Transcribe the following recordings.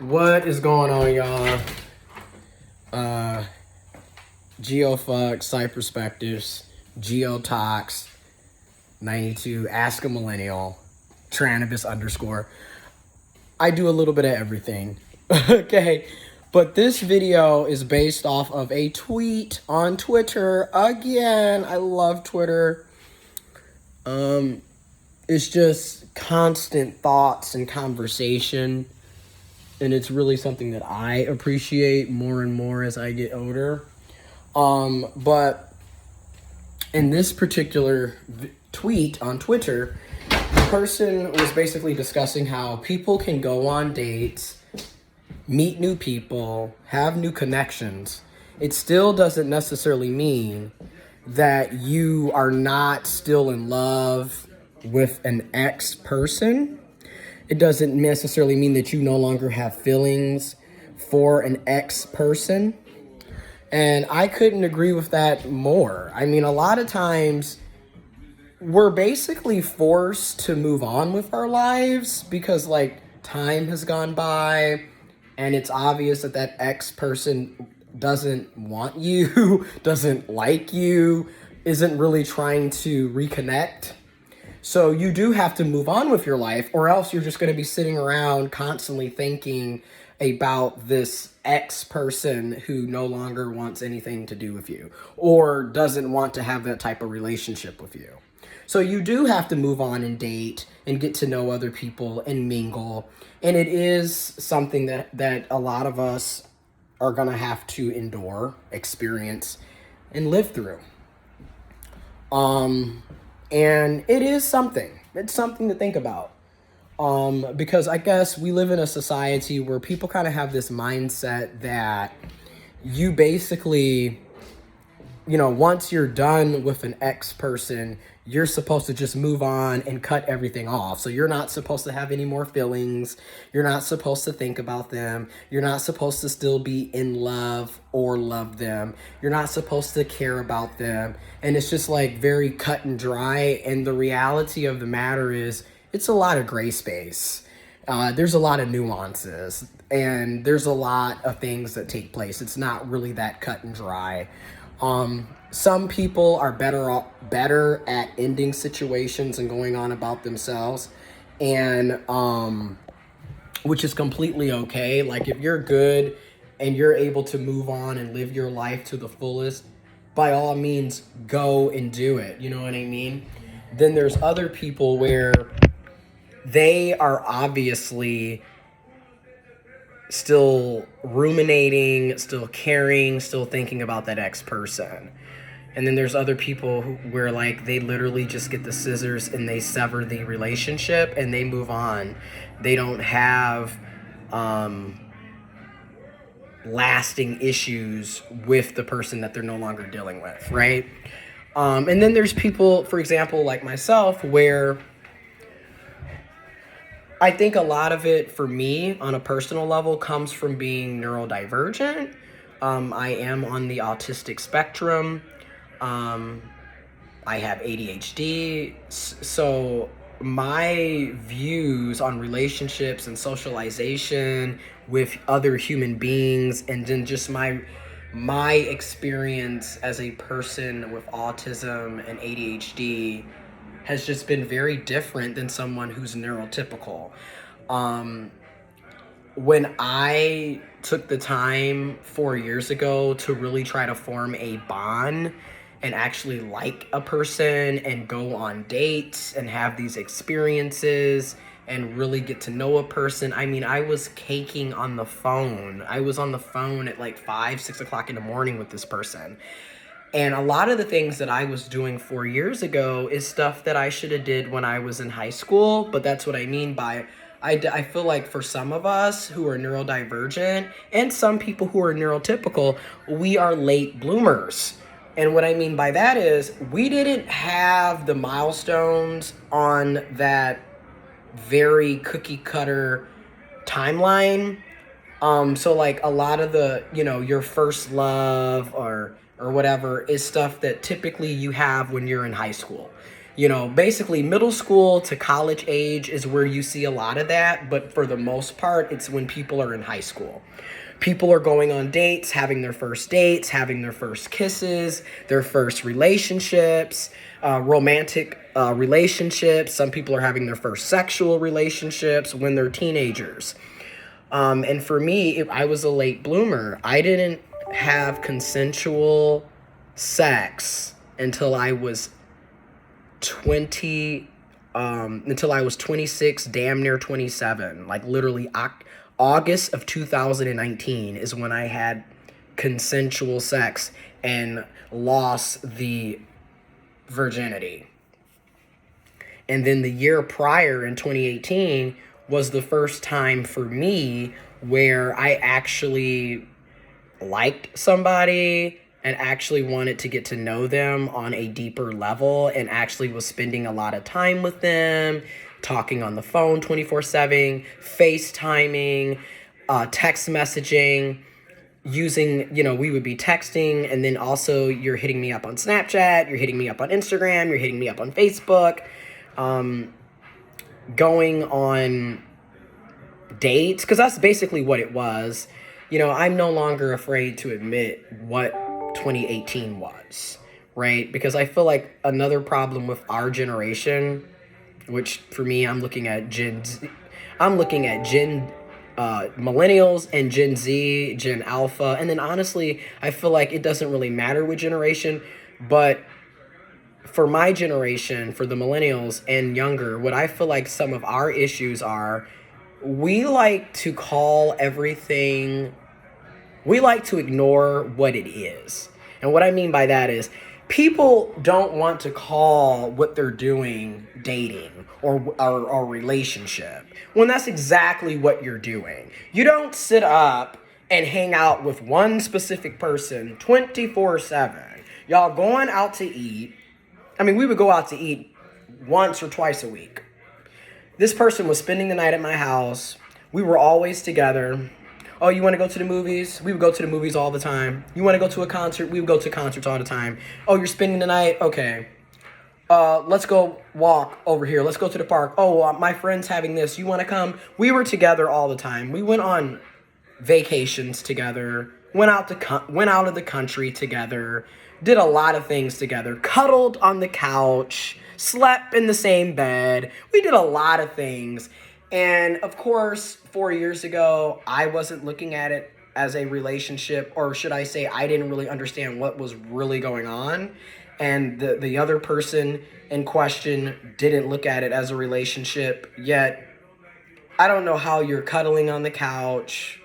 What is going on, y'all? GeoFuck, Cyperspectives, Geotox, 92, Ask a Millennial, Tranibus _ I do a little bit of everything. Okay, but this video is based off of a tweet on Twitter. Again, I love Twitter. It's just constant thoughts and conversation. And it's really something that I appreciate more and more as I get older. But in this particular tweet on Twitter, the person was basically discussing how people can go on dates, meet new people, have new connections. It still doesn't necessarily mean that you are not still in love with an ex person. It doesn't necessarily mean that you no longer have feelings for an ex person. And I couldn't agree with that more. I mean, a lot of times we're basically forced to move on with our lives because, like, time has gone by and it's obvious that that ex person doesn't want you, doesn't like you, isn't really trying to reconnect. So you do have to move on with your life, or else you're just going to be sitting around constantly thinking about this ex person who no longer wants anything to do with you or doesn't want to have that type of relationship with you. So you do have to move on and date and get to know other people and mingle. And it is something that a lot of us are going to have to endure, experience, and live through. And it is something. It's something to think about. Because I guess we live in a society where people kind of have this mindset that you basically, once you're done with an ex person, you're supposed to just move on and cut everything off. So you're not supposed to have any more feelings. You're not supposed to think about them. You're not supposed to still be in love or love them. You're not supposed to care about them. And it's just like very cut and dry. And the reality of the matter is it's a lot of gray space. There's a lot of nuances and there's a lot of things that take place. It's not really that cut and dry. Some people are better at ending situations and going on about themselves, and which is completely okay. Like, if you're good and you're able to move on and live your life to the fullest, by all means, go and do it. You know what I mean? Then there's other people where they are obviously still ruminating, still caring, still thinking about that ex person. And then there's other people where, like, they literally just get the scissors and they sever the relationship and they move on. They don't have lasting issues with the person that they're no longer dealing with, right? And then there's people, for example, like myself, where I think a lot of it for me on a personal level comes from being neurodivergent. I am on the autistic spectrum. I have ADHD. So my views on relationships and socialization with other human beings, and then just my experience as a person with autism and ADHD has just been very different than someone who's neurotypical. When I took the time 4 years ago to really try to form a bond and actually like a person and go on dates and have these experiences and really get to know a person, I mean, I was caking on the phone. I was on the phone at like 5, 6 o'clock in the morning with this person. And a lot of the things that I was doing 4 years ago is stuff that I should have did when I was in high school. But that's what I mean by, I feel like for some of us who are neurodivergent and some people who are neurotypical, we are late bloomers. And what I mean by that is we didn't have the milestones on that very cookie cutter timeline. So like a lot of the, your first love or whatever is stuff that typically you have when you're in high school. You know, basically middle school to college age is where you see a lot of that, but for the most part, it's when people are in high school. People are going on dates, having their first dates, having their first kisses, their first relationships, romantic relationships. Some people are having their first sexual relationships when they're teenagers. And for me, I was a late bloomer. I didn't have consensual sex until I was 26, damn near 27. Like literally August of 2019 is when I had consensual sex and lost the virginity. And then the year prior in 2018 was the first time for me where I actually liked somebody and actually wanted to get to know them on a deeper level and actually was spending a lot of time with them, talking on the phone 24/7, FaceTiming, text messaging, using, we would be texting, and then also you're hitting me up on Snapchat, you're hitting me up on Instagram, you're hitting me up on Facebook, going on dates, because that's basically what it was. I'm no longer afraid to admit what 2018 was, right? Because I feel like another problem with our generation, which for me, I'm looking at millennials and Gen Z, Gen Alpha, and then honestly, I feel like it doesn't really matter what generation, but for my generation, for the millennials and younger, what I feel like some of our issues are, we like to ignore what it is. And what I mean by that is people don't want to call what they're doing dating or relationship, when that's exactly what you're doing. You don't sit up and hang out with one specific person 24/7. Y'all going out to eat. I mean, we would go out to eat once or twice a week. This person was spending the night at my house. We were always together. Oh, you want to go to the movies? We would go to the movies all the time. You want to go to a concert? We would go to concerts all the time. Oh, you're spending the night? Okay. Let's go walk over here. Let's go to the park. Oh, my friend's having this. You want to come? We were together all the time. We went on vacations together. Went out of the country together. Did a lot of things together. Cuddled on the couch. Slept in the same bed. We did a lot of things. And of course, 4 years ago, I wasn't looking at it as a relationship, or should I say, I didn't really understand what was really going on. And the other person in question didn't look at it as a relationship. Yet, I don't know how you're cuddling on the couch,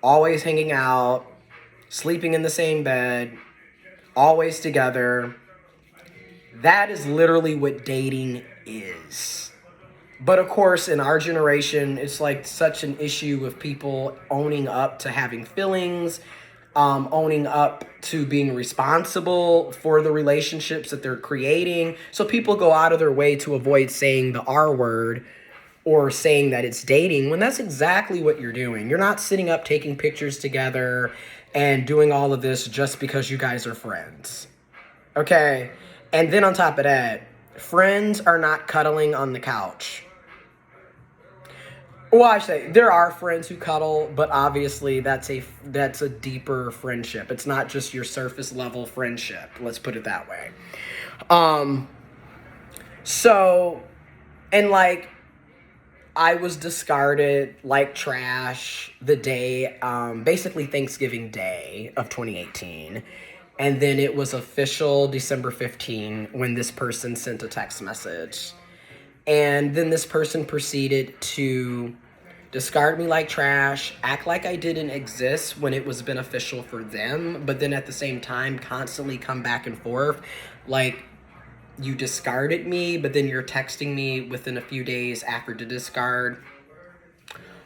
always hanging out, sleeping in the same bed, always together. That is literally what dating is. But of course, in our generation, it's like such an issue with people owning up to having feelings, owning up to being responsible for the relationships that they're creating. So people go out of their way to avoid saying the R word or saying that it's dating, when that's exactly what you're doing. You're not sitting up taking pictures together and doing all of this just because you guys are friends. Okay? And then on top of that, friends are not cuddling on the couch. Well, I say there are friends who cuddle, but obviously that's a deeper friendship. It's not just your surface level friendship. Let's put it that way. So, and like, I was discarded like trash the day, basically Thanksgiving Day of 2018. And then it was official December 15 when this person sent a text message. And then this person proceeded to discard me like trash, act like I didn't exist when it was beneficial for them, but then at the same time constantly come back and forth. Like, you discarded me, but then you're texting me within a few days after the discard.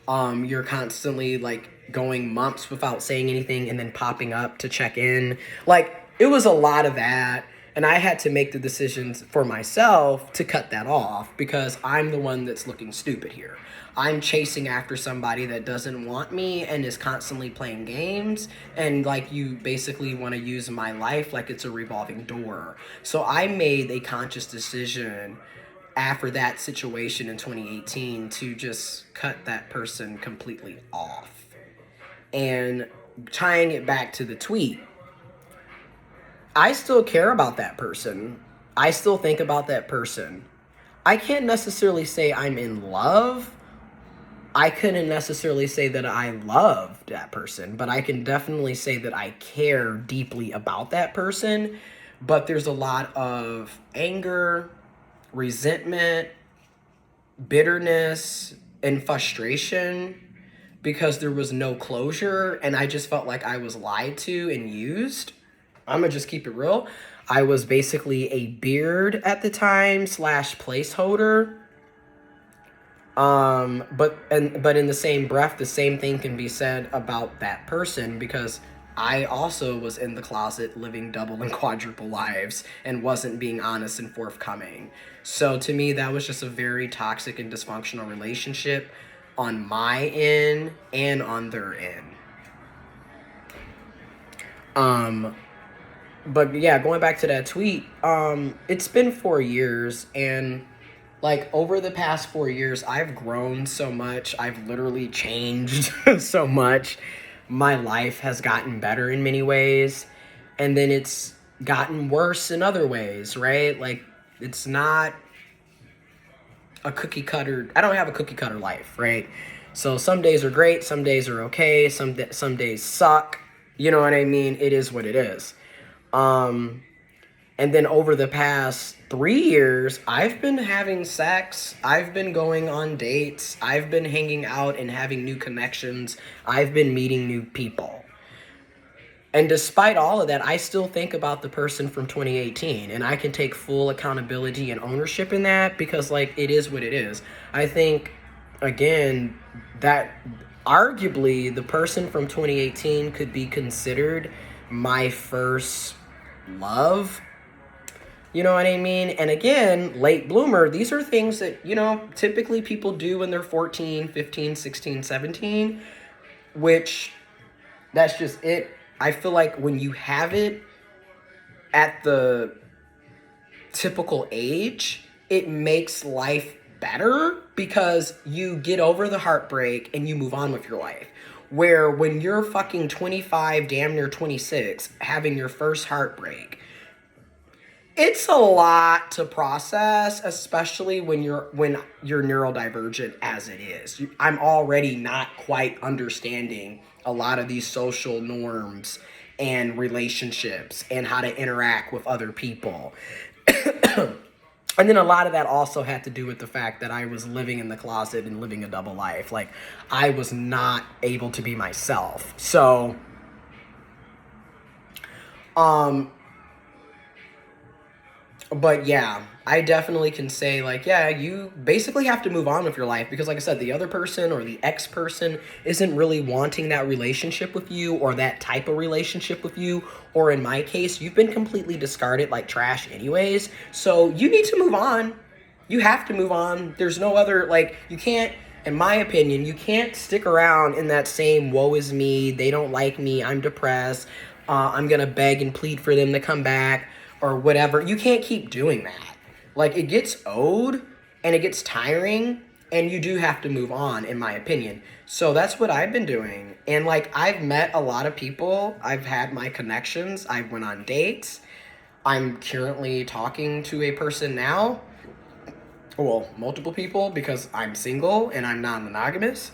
You're constantly like going months without saying anything and then popping up to check in. Like, it was a lot of that. And I had to make the decisions for myself to cut that off because I'm the one that's looking stupid here. I'm chasing after somebody that doesn't want me and is constantly playing games. And like, you basically want to use my life like it's a revolving door. So I made a conscious decision after that situation in 2018 to just cut that person completely off. And tying it back to the tweet, I still care about that person. I still think about that person. I can't necessarily say I'm in love. I couldn't necessarily say that I love that person, but I can definitely say that I care deeply about that person. But there's a lot of anger, resentment, bitterness, and frustration because there was no closure and I just felt like I was lied to and used. I'm gonna just keep it real. I was basically a beard at the time / placeholder. But in the same breath, the same thing can be said about that person because I also was in the closet living double and quadruple lives and wasn't being honest and forthcoming. So to me, that was just a very toxic and dysfunctional relationship on my end and on their end. But yeah, going back to that tweet, it's been 4 years, and like over the past 4 years, I've grown so much. I've literally changed so much. My life has gotten better in many ways, and then it's gotten worse in other ways, right? Like, it's not a cookie cutter. I don't have a cookie cutter life, right? So some days are great, some days are okay, some days suck. You know what I mean? It is what it is. And then over the past 3 years, I've been having sex. I've been going on dates. I've been hanging out and having new connections. I've been meeting new people. And despite all of that, I still think about the person from 2018, and I can take full accountability and ownership in that because, like, it is what it is. I think, again, that arguably the person from 2018 could be considered my first love. You know what I mean? And again, late bloomer, these are things that, typically people do when they're 14, 15, 16, 17, which that's just it. I feel like when you have it at the typical age, it makes life better because you get over the heartbreak and you move on with your life. Where when you're fucking 25, damn near 26, having your first heartbreak, it's a lot to process, especially when you're neurodivergent as it is. I'm already not quite understanding a lot of these social norms and relationships and how to interact with other people. And then a lot of that also had to do with the fact that I was living in the closet and living a double life. Like, I was not able to be myself. So, but yeah, I definitely can say, like, yeah, you basically have to move on with your life because, like I said, the other person or the ex person isn't really wanting that relationship with you or that type of relationship with you. Or in my case, you've been completely discarded like trash anyways. So you need to move on. You have to move on. There's no other, like, you can't, in my opinion, you can't stick around in that same woe is me, they don't like me, I'm depressed, I'm going to beg and plead for them to come back or whatever. You can't keep doing that. Like, it gets old and it gets tiring and you do have to move on, in my opinion. So that's what I've been doing. And like, I've met a lot of people. I've had my connections. I went on dates. I'm currently talking to a person now. Well, multiple people because I'm single and I'm non-monogamous.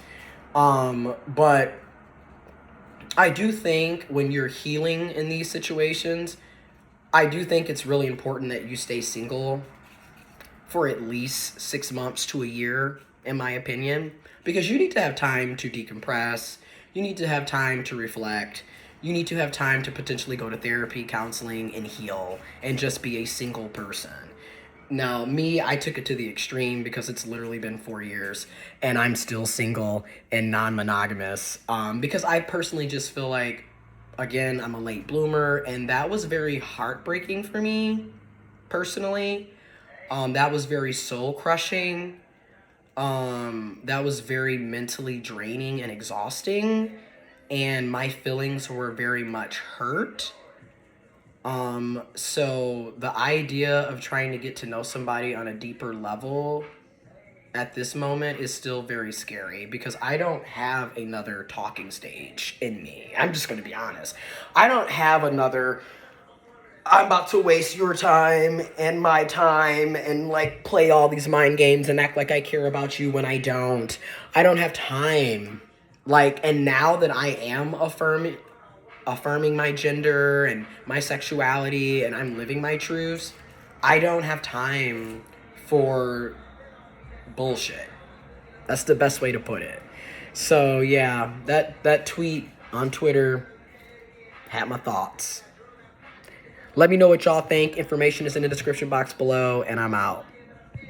But I do think when you're healing in these situations, I do think it's really important that you stay single for at least 6 months to a year, in my opinion, because you need to have time to decompress. You need to have time to reflect. You need to have time to potentially go to therapy, counseling, and heal, and just be a single person. Now, me, I took it to the extreme because it's literally been 4 years, and I'm still single and non-monogamous, because I personally just feel like again, I'm a late bloomer, and that was very heartbreaking for me personally. That was very soul crushing. That was very mentally draining and exhausting, and my feelings were very much hurt. So the idea of trying to get to know somebody on a deeper level at this moment is still very scary because I don't have another talking stage in me. I'm just going to be honest. I don't have another, I'm about to waste your time and my time and like play all these mind games and act like I care about you when I don't. I don't have time. Like, and now that I am affirming my gender and my sexuality and I'm living my truths, I don't have time for bullshit. That's the best way to put it. So yeah, that tweet on Twitter had my thoughts. Let me know what y'all think. Information is in the description box below, and I'm out.